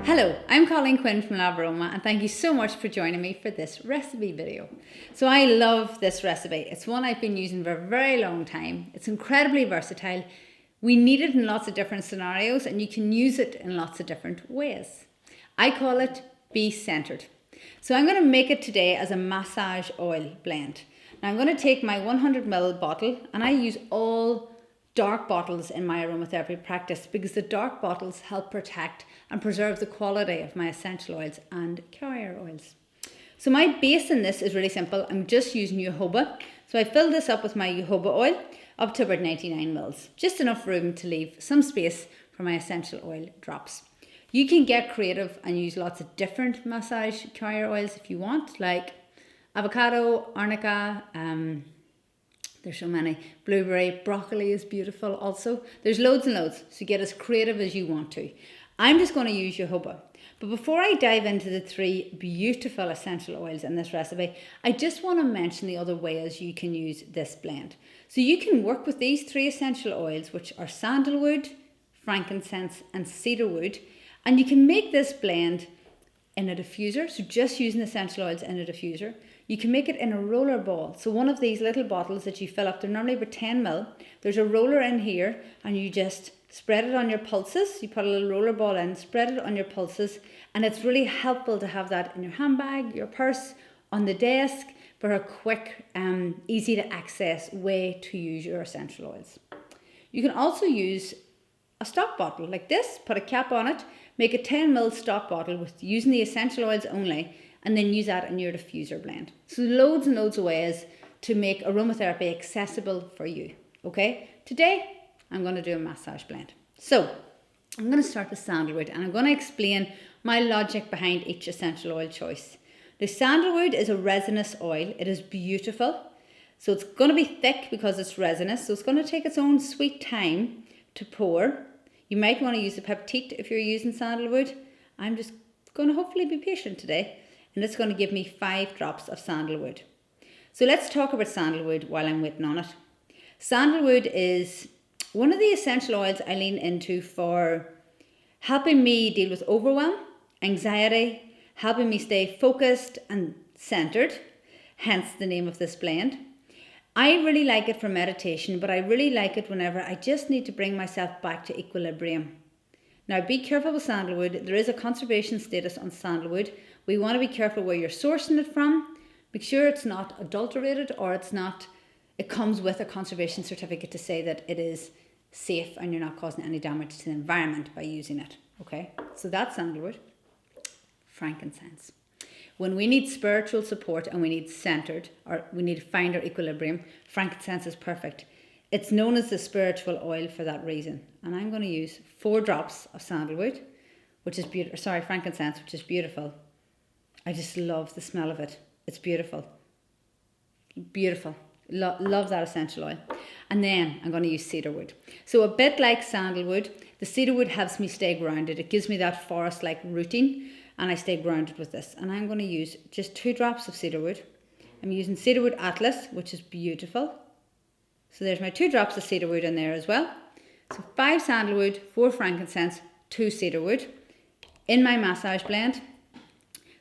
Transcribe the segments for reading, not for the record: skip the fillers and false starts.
Hello, I'm Colleen from LabAroma and thank you so much for joining me for this recipe video. So I love this recipe. It's one I've been using for a very long time. It's incredibly versatile. We need it in lots of different scenarios and you can use it in lots of different ways. I call it Be Centered. So I'm going to make it today as a massage oil blend. Now I'm going to take my 100ml bottle, and I use all dark bottles in my aromatherapy practice because the dark bottles help protect and preserve the quality of my essential oils and carrier oils. So my base in this is really simple. I'm just using jojoba. So I fill this up with my jojoba oil up to about 99ml. Just enough room to leave some space for my essential oil drops. You can get creative and use lots of different massage carrier oils if you want, like avocado, arnica, there's so many. Blueberry, broccoli is beautiful also. There's loads and loads, so get as creative as you want to. I'm just going to use jojoba. But before I dive into the three beautiful essential oils in this recipe, I just want to mention the other ways you can use this blend. So you can work with these three essential oils, which are sandalwood, frankincense and cedarwood, and you can make this blend in a diffuser, so just using essential oils in a diffuser. You can make it in a roller ball. So one of these little bottles that you fill up, they're normally about 10ml. There's a roller in here and you just spread it on your pulses. You put a little roller ball in, spread it on your pulses, and it's really helpful to have that in your handbag, your purse, on the desk for a quick, easy to access way to use your essential oils. You can also use a stock bottle like this, put a cap on it, make a 10ml stock bottle with using the essential oils only, and then use that in your diffuser blend. So loads and loads of ways to make aromatherapy accessible for you. Okay, today I'm going to do a massage blend. So I'm going to start with sandalwood and I'm going to explain my logic behind each essential oil choice. The sandalwood is a resinous oil. It is beautiful. So it's going to be thick because it's resinous. So it's going to take its own sweet time to pour. You might want to use a peptide if you're using sandalwood. I'm just going to hopefully be patient today. And it's going to give me 5 drops of sandalwood. So let's talk about sandalwood while I'm waiting on it. Sandalwood is one of the essential oils I lean into for helping me deal with overwhelm, anxiety, helping me stay focused and centered, hence the name of this blend. I really like it for meditation, but I really like it whenever I just need to bring myself back to equilibrium. Now be careful with sandalwood. There is a conservation status on sandalwood. We want to be careful where you're sourcing it from. Make sure it's not adulterated or it comes with a conservation certificate to say that it is safe and you're not causing any damage to the environment by using it. Okay, so that's sandalwood. Frankincense. When we need spiritual support and we need centered, or we need to find our equilibrium, frankincense is perfect. It's known as the spiritual oil for that reason. And I'm going to use 4 drops of sandalwood, which is beautiful. Sorry, frankincense, which is beautiful. I just love the smell of it. It's beautiful. Beautiful. Love that essential oil. And then I'm going to use cedarwood. So a bit like sandalwood, the cedarwood helps me stay grounded. It gives me that forest-like rooting and I stay grounded with this. And I'm going to use just 2 drops of cedarwood. I'm using Cedarwood Atlas, which is beautiful. So there's my 2 drops of cedarwood in there as well. So 5 sandalwood, 4 frankincense, 2 cedarwood in my massage blend.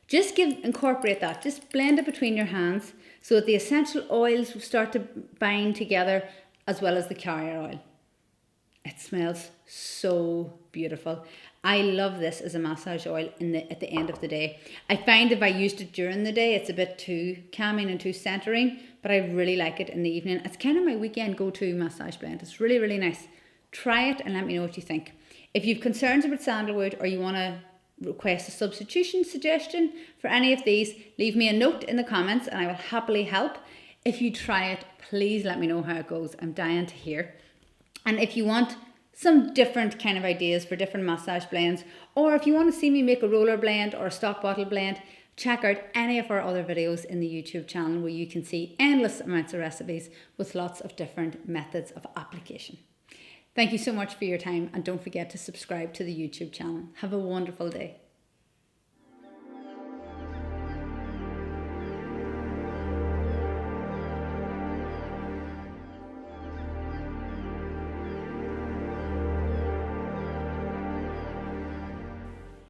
Just incorporate that. Just blend it between your hands so that the essential oils start to bind together as well as the carrier oil. It smells so beautiful. I love this as a massage oil at the end of the day. I find if I used it during the day, it's a bit too calming and too centering, but I really like it in the evening. It's kind of my weekend go-to massage blend. It's really, really nice. Try it and let me know what you think. If you've concerns about sandalwood or you want to request a substitution suggestion for any of these, leave me a note in the comments and I will happily help. If you try it, please let me know how it goes. I'm dying to hear. And if you want some different kind of ideas for different massage blends, or if you want to see me make a roller blend or a stock bottle blend, check out any of our other videos in the YouTube channel where you can see endless amounts of recipes with lots of different methods of application. Thank you so much for your time and don't forget to subscribe to the YouTube channel. Have a wonderful day.